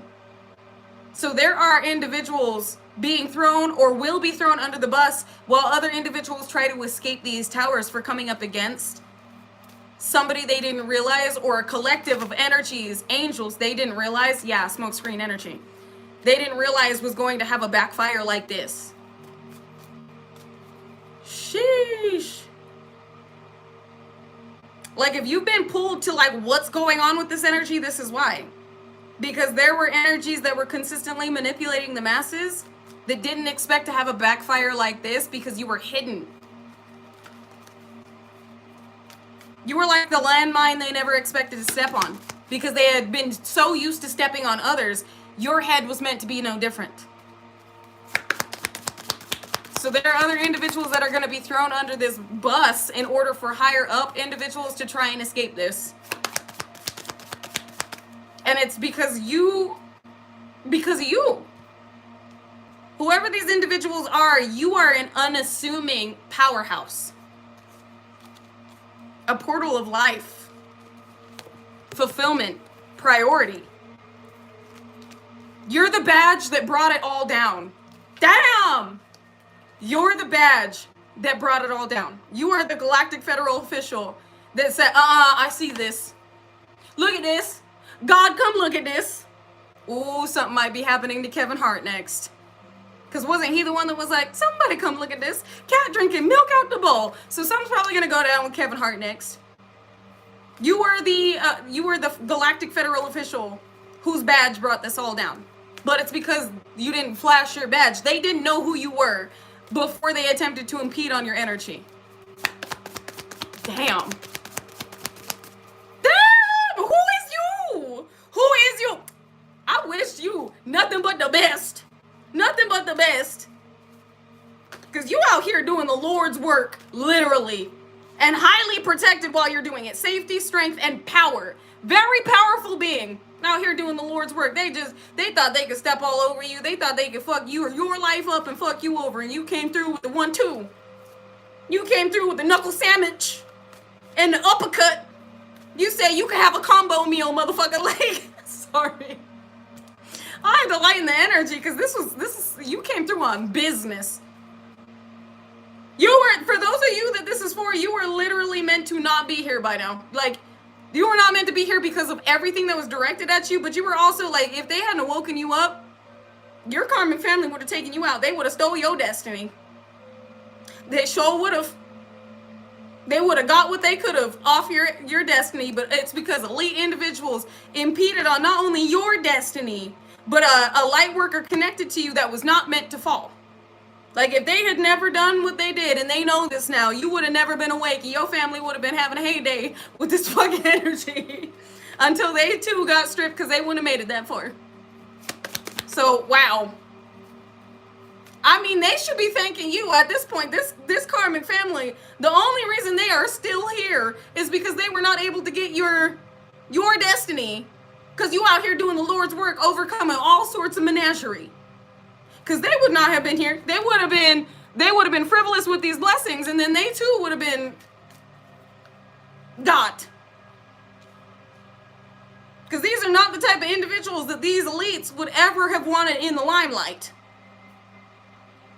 So there are individuals being thrown or will be thrown under the bus while other individuals try to escape these towers for coming up against somebody they didn't realize, or a collective of energies, angels they didn't realize, yeah, smoke screen energy, they didn't realize was going to have a backfire like this. Sheesh. Like, if you've been pulled to like what's going on with this energy, this is why. Because there were energies that were consistently manipulating the masses that didn't expect to have a backfire like this because you were hidden. You were like the landmine they never expected to step on because they had been so used to stepping on others. Your head was meant to be no different. So there are other individuals that are going to be thrown under this bus in order for higher up individuals to try and escape this. And it's because of you. Whoever these individuals are, you are an unassuming powerhouse. A portal of life. Fulfillment. Priority. You're the badge that brought it all down. Damn! You're the badge that brought it all down. You are the galactic federal official that said, I see this. Look at this. God, come look at this. Ooh, something might be happening to Kevin Hart next. Because wasn't he the one that was like, somebody come look at this. Cat drinking milk out the bowl. So something's probably going to go down with Kevin Hart next. You were the galactic federal official whose badge brought this all down. But it's because you didn't flash your badge. They didn't know who you were before they attempted to impede on your energy. Damn. Damn! Who is you? Who is you? I wish you nothing but the best. Nothing but the best. Because you out here doing the Lord's work, literally. And highly protected while you're doing it. Safety, strength, and power. Very powerful being. Out here doing the Lord's work. They thought they could step all over you. They thought they could fuck you or your life up and fuck you over. And you came through with the 1-2. You came through with the knuckle sandwich and the uppercut. You say you can have a combo meal, motherfucker. Like, sorry. I have to lighten the energy because this is you came through on business. You were, for those of you that this is for, you were literally meant to not be here by now. Like, you were not meant to be here because of everything that was directed at you, but you were also like, if they hadn't woken you up, your karmic family would have taken you out. They would have stole your destiny. They sure would have. They would have got what they could have off your destiny, but it's because elite individuals impeded on not only your destiny, but a light worker connected to you that was not meant to fall. Like, if they had never done what they did, and they know this now, you would have never been awake, and your family would have been having a heyday with this fucking energy until they too got stripped because they wouldn't have made it that far. So, wow. I mean, they should be thanking you at this point. This karmic family, the only reason they are still here is because they were not able to get your destiny, because you out here doing the Lord's work, overcoming all sorts of menagerie. Because they would not have been here. They would have been frivolous with these blessings, and then they too would have been got. Because these are not the type of individuals that these elites would ever have wanted in the limelight.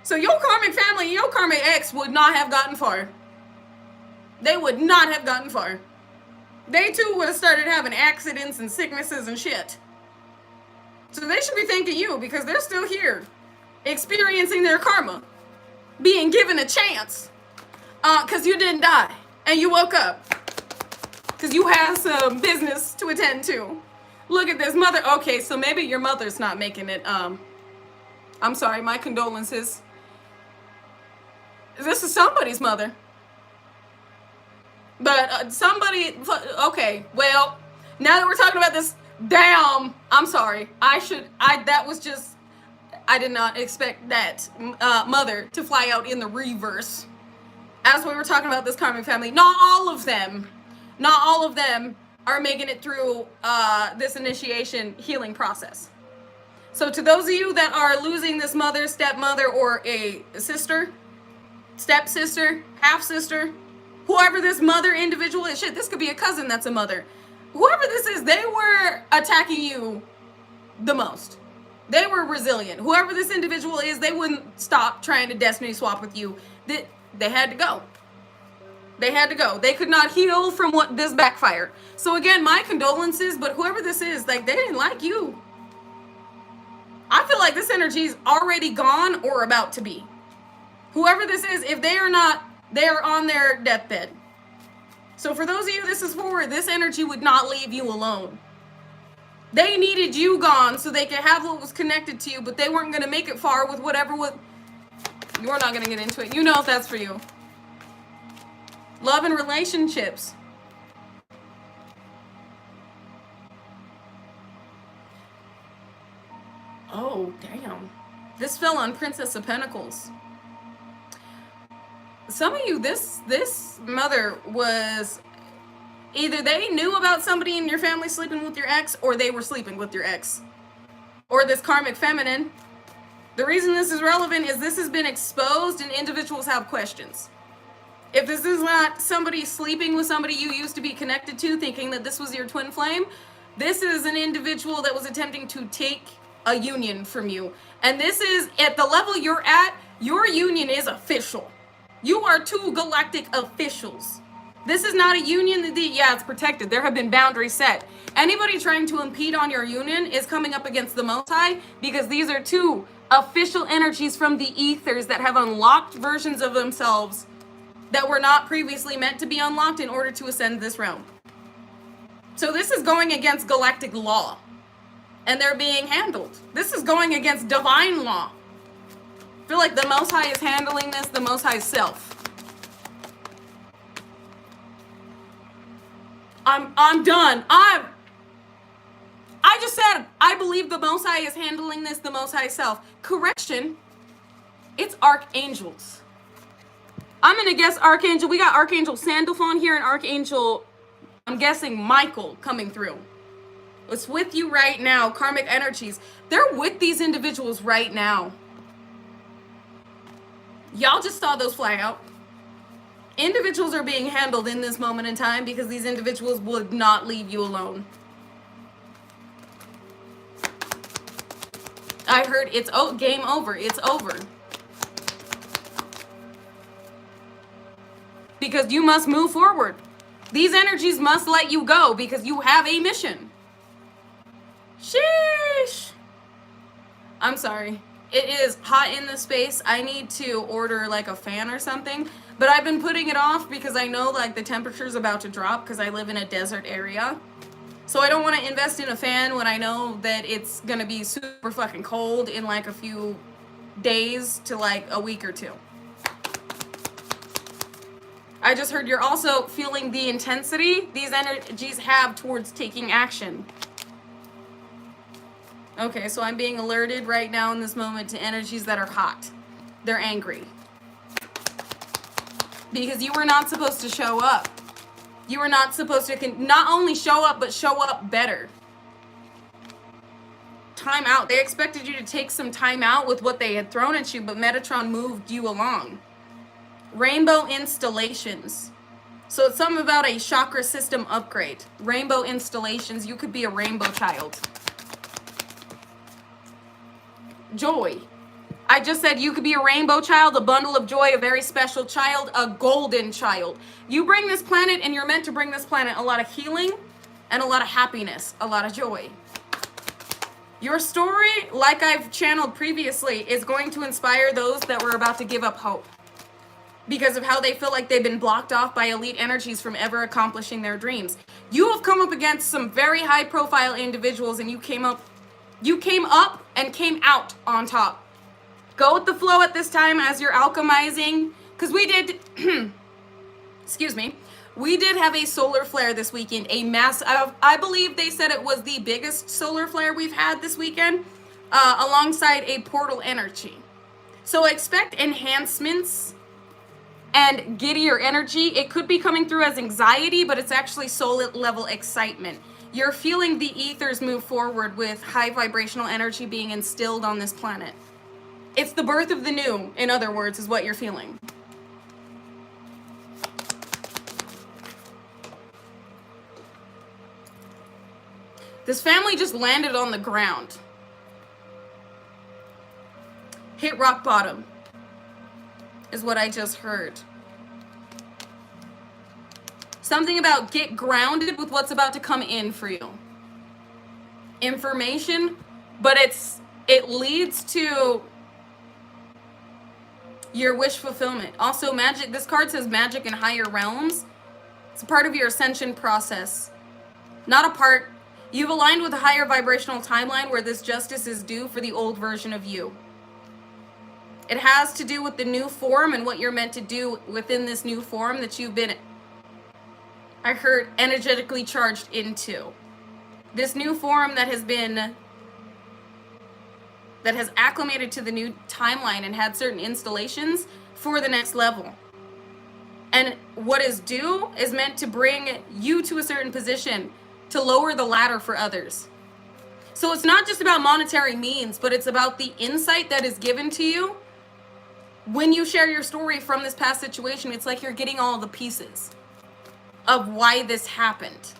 So your karmic family, your karmic ex would not have gotten far. They would not have gotten far. They too would have started having accidents and sicknesses and shit. So they should be thanking you because they're still here, experiencing their karma, being given a chance, because you didn't die and you woke up, because you have some business to attend to. Look at this mother. Okay, so maybe your mother's not making it. I'm sorry, my condolences. This is somebody's mother. But somebody, okay, well, now that we're talking about this, damn, I'm sorry. That was just, I did not expect that mother to fly out in the reverse. As we were talking about this karmic family, not all of them are making it through this initiation healing process. So to those of you that are losing this mother, stepmother, or a sister, stepsister, half-sister, whoever this mother individual is, shit, this could be a cousin that's a mother. Whoever this is, they were attacking you the most. They were resilient. Whoever this individual is, they wouldn't stop trying to destiny swap with you. They had to go. They had to go. They could not heal from what this backfired. So again, my condolences, but whoever this is, like, they didn't like you. I feel like this energy is already gone or about to be. Whoever this is, if they are not, they are on their deathbed. So for those of you this is for, this energy would not leave you alone. They needed you gone so they could have what was connected to you, but they weren't going to make it far with whatever was. You're not going to get into it. You know if that's for you. Love and relationships. Oh, damn. This fell on Princess of Pentacles. Some of you, this mother was, either they knew about somebody in your family sleeping with your ex, or they were sleeping with your ex. Or this karmic feminine. The reason this is relevant is this has been exposed and individuals have questions. If this is not somebody sleeping with somebody you used to be connected to, thinking that this was your twin flame, this is an individual that was attempting to take a union from you. And this is, at the level you're at, your union is official. You are two galactic officials. This is not a union that, yeah, it's protected. There have been boundaries set. Anybody trying to impede on your union is coming up against the Most High, because these are two official energies from the ethers that have unlocked versions of themselves that were not previously meant to be unlocked in order to ascend this realm. So this is going against galactic law, and they're being handled. This is going against divine law. I feel like the Most High is handling this, the Most High's self. I'm done. I just said, I believe the Most High is handling this, the Most High self. Correction, it's archangels. I'm gonna guess Archangel. We got Archangel Sandalphon here and Archangel, I'm guessing Michael, coming through. It's with you right now. Karmic energies. They're with these individuals right now. Y'all just saw those fly out. Individuals are being handled in this moment in time because these individuals would not leave you alone. I heard it's game over. It's over. Because you must move forward. These energies must let you go because you have a mission. Sheesh. I'm sorry. It is hot in this space. I need to order like a fan or something. But I've been putting it off because I know like the temperature's about to drop because I live in a desert area. So I don't want to invest in a fan when I know that it's going to be super fucking cold in like a few days to like a week or two. I just heard you're also feeling the intensity these energies have towards taking action. Okay, so I'm being alerted right now in this moment to energies that are hot. They're angry. Because you were not supposed to show up. You were not supposed to not only show up, but show up better. Time out. They expected you to take some time out with what they had thrown at you, but Metatron moved you along. Rainbow installations. So it's something about a chakra system upgrade. Rainbow installations. You could be a rainbow child. Joy. I just said you could be a rainbow child, a bundle of joy, a very special child, a golden child. You bring this planet, and you're meant to bring this planet a lot of healing and a lot of happiness, a lot of joy. Your story, like I've channeled previously, is going to inspire those that were about to give up hope because of how they feel like they've been blocked off by elite energies from ever accomplishing their dreams. You have come up against some very high-profile individuals, and you came up and came out on top. Go with the flow at this time as you're alchemizing, because we did, excuse me, we did have a solar flare this weekend, a I believe they said it was the biggest solar flare we've had this weekend, alongside a portal energy. So expect enhancements and giddier energy. It could be coming through as anxiety, but it's actually soul level excitement. You're feeling the ethers move forward with high vibrational energy being instilled on this planet. It's the birth of the new, in other words, is what you're feeling. This family just landed on the ground. Hit rock bottom, is what I just heard. Something about get grounded with what's about to come in for you. Information, but it leads to your wish fulfillment. Also magic, this card says magic in higher realms. It's a part of your ascension process. Not a part, you've aligned with a higher vibrational timeline where this justice is due for the old version of you. It has to do with the new form and what you're meant to do within this new form that you've been, I heard, energetically charged into. This new form that has acclimated to the new timeline and had certain installations for the next level. And what is due is meant to bring you to a certain position to lower the ladder for others. So it's not just about monetary means, but it's about the insight that is given to you when you share your story from this past situation. It's like you're getting all the pieces of why this happened.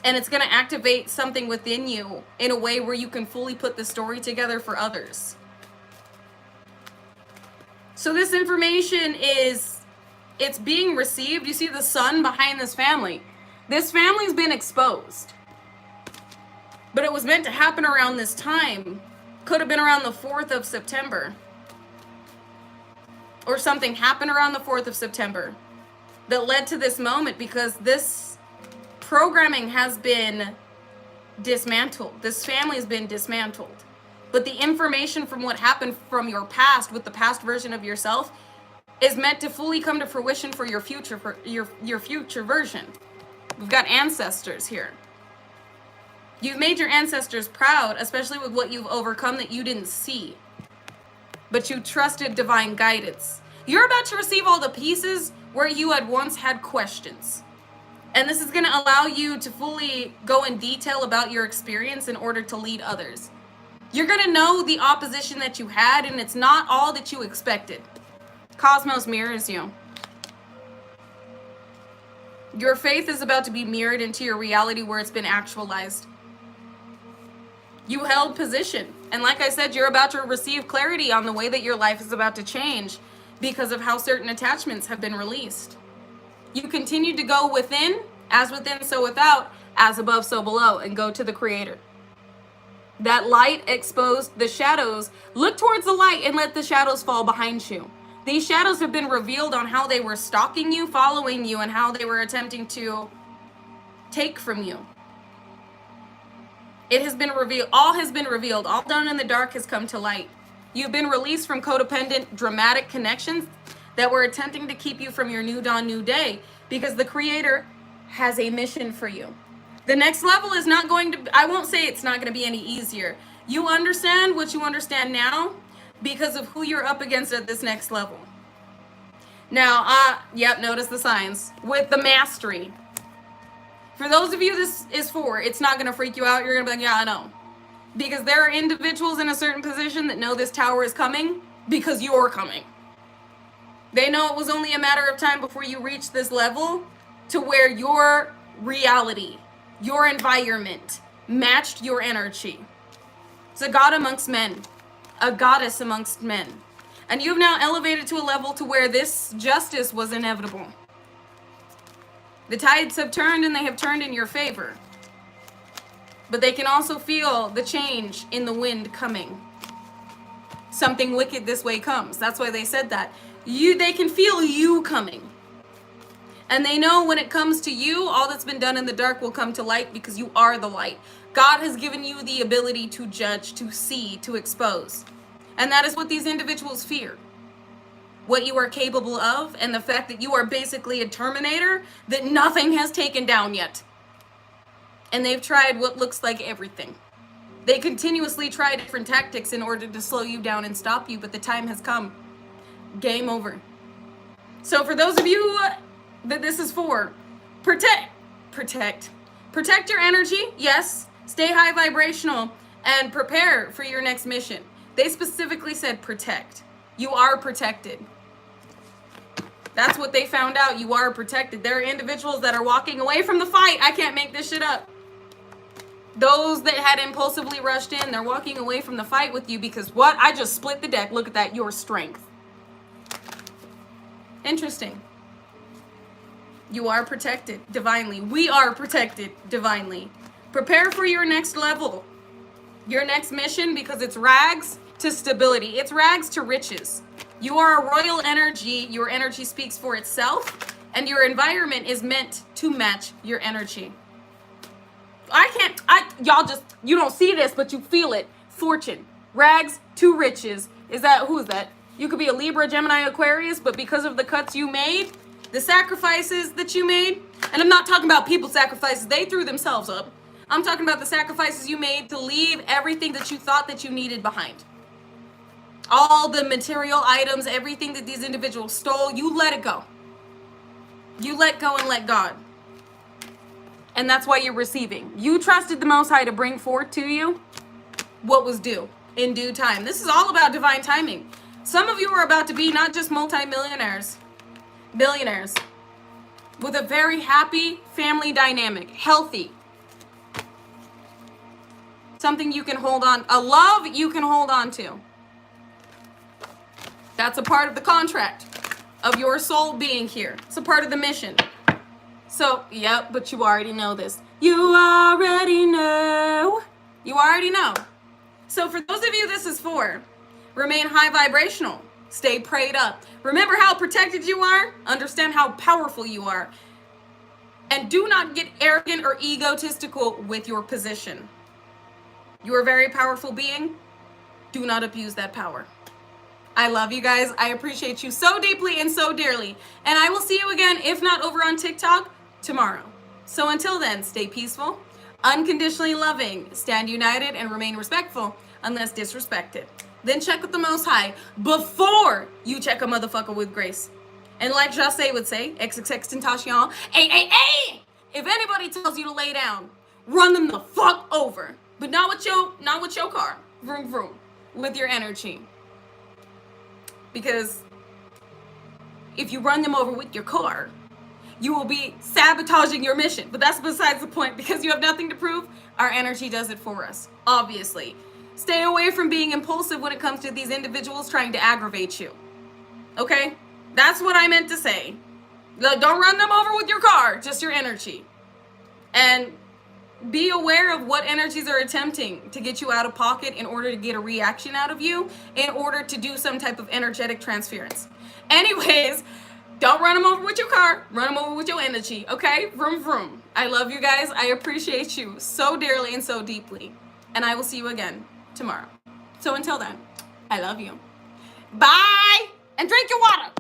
And it's going to activate something within you in a way where you can fully put the story together for others. So this information it's being received. You see the sun behind this family. This family's been exposed. But it was meant to happen around this time. Could have been around the 4th of September. Or something happened around the 4th of September that led to this moment, because this programming has been dismantled. This family has been dismantled. But the information from what happened from your past with the past version of yourself is meant to fully come to fruition for your future version. We've got ancestors here. You've made your ancestors proud, especially with what you've overcome that you didn't see. But you trusted divine guidance. You're about to receive all the pieces where you had once had questions. And this is going to allow you to fully go in detail about your experience in order to lead others. You're going to know the opposition that you had, and it's not all that you expected. Cosmos mirrors you. Your faith is about to be mirrored into your reality where it's been actualized. You held position. And like I said, you're about to receive clarity on the way that your life is about to change because of how certain attachments have been released. You continue to go within, as within, so without, as above, so below, and go to the Creator. That light exposed the shadows. Look towards the light and let the shadows fall behind you. These shadows have been revealed on how they were stalking you, following you, and how they were attempting to take from you. It has been revealed. All has been revealed. All done in the dark has come to light. You've been released from codependent, dramatic connections that were attempting to keep you from your new dawn, new day, because the Creator has a mission for you. The next level is not going to, I won't say it's not going to be any easier. You understand what you understand now because of who you're up against at this next level. Now, notice the signs. With the mastery. For those of you this is for, it's not going to freak you out. You're going to be like, yeah, I know. Because there are individuals in a certain position that know this tower is coming because you're coming. They know it was only a matter of time before you reach this level to where your reality, your environment matched your energy. It's a god amongst men, a goddess amongst men. And you've now elevated to a level to where this justice was inevitable. The tides have turned and they have turned in your favor. But they can also feel the change in the wind coming. Something wicked this way comes. That's why they said that. They can feel you coming. And they know when it comes to you, all that's been done in the dark will come to light because you are the light. God has given you the ability to judge, to see, to expose. And that is what these individuals fear. What you are capable of, and the fact that you are basically a Terminator that nothing has taken down yet. And they've tried what looks like everything. They continuously try different tactics in order to slow you down and stop you, but the time has come. Game over. So for those of you that this is for, protect your energy, yes, stay high vibrational, and prepare for your next mission. They specifically said protect. You are protected. That's what they found out. You are protected. There are individuals that are walking away from the fight. I can't make this shit up. Those that had impulsively rushed in, they're walking away from the fight with you because what? I just split the deck. Look at that. Your strength. Interesting. You are protected divinely. We are protected divinely. Prepare for your next level. Your next mission, because it's rags to stability. It's rags to riches. You are a royal energy. Your energy speaks for itself, and your environment is meant to match your energy. You don't see this, but you feel it. Fortune, rags to riches. Who is that? You could be a Libra, Gemini, Aquarius, but because of the cuts you made, the sacrifices that you made, and I'm not talking about people sacrifices, they threw themselves up. I'm talking about the sacrifices you made to leave everything that you thought that you needed behind. All the material items, everything that these individuals stole, you let it go. You let go and let God. And that's why you're receiving. You trusted the Most High to bring forth to you what was due in due time. This is all about divine timing. Some of you are about to be not just multimillionaires, billionaires, with a very happy family dynamic, healthy. something you can hold on, a love you can hold on to. That's a part of the contract of your soul being here. It's a part of the mission. So, yep, but you already know this. You already know. You already know. So for those of you this is for, remain high vibrational. Stay prayed up. Remember how protected you are. Understand how powerful you are. And do not get arrogant or egotistical with your position. You are a very powerful being. Do not abuse that power. I love you guys. I appreciate you so deeply and so dearly. And I will see you again, if not over on TikTok, tomorrow. So until then, stay peaceful, unconditionally loving, stand united, and remain respectful unless disrespected. Then check with the Most High before you check a motherfucker with grace. And like Jase would say, XXXTentacion, hey, if anybody tells you to lay down, run them the fuck over. But not with your car. Vroom vroom. With your energy. Because if you run them over with your car, you will be sabotaging your mission. But that's besides the point, because you have nothing to prove. Our energy does it for us, obviously. Stay away from being impulsive when it comes to these individuals trying to aggravate you. Okay? That's what I meant to say. Don't run them over with your car, just your energy. And be aware of what energies are attempting to get you out of pocket in order to get a reaction out of you, in order to do some type of energetic transference. Anyways, don't run them over with your car, run them over with your energy, okay? Vroom, vroom. I love you guys. I appreciate you so dearly and so deeply. And I will see you again tomorrow. So until then, I love you. Bye! And drink your water.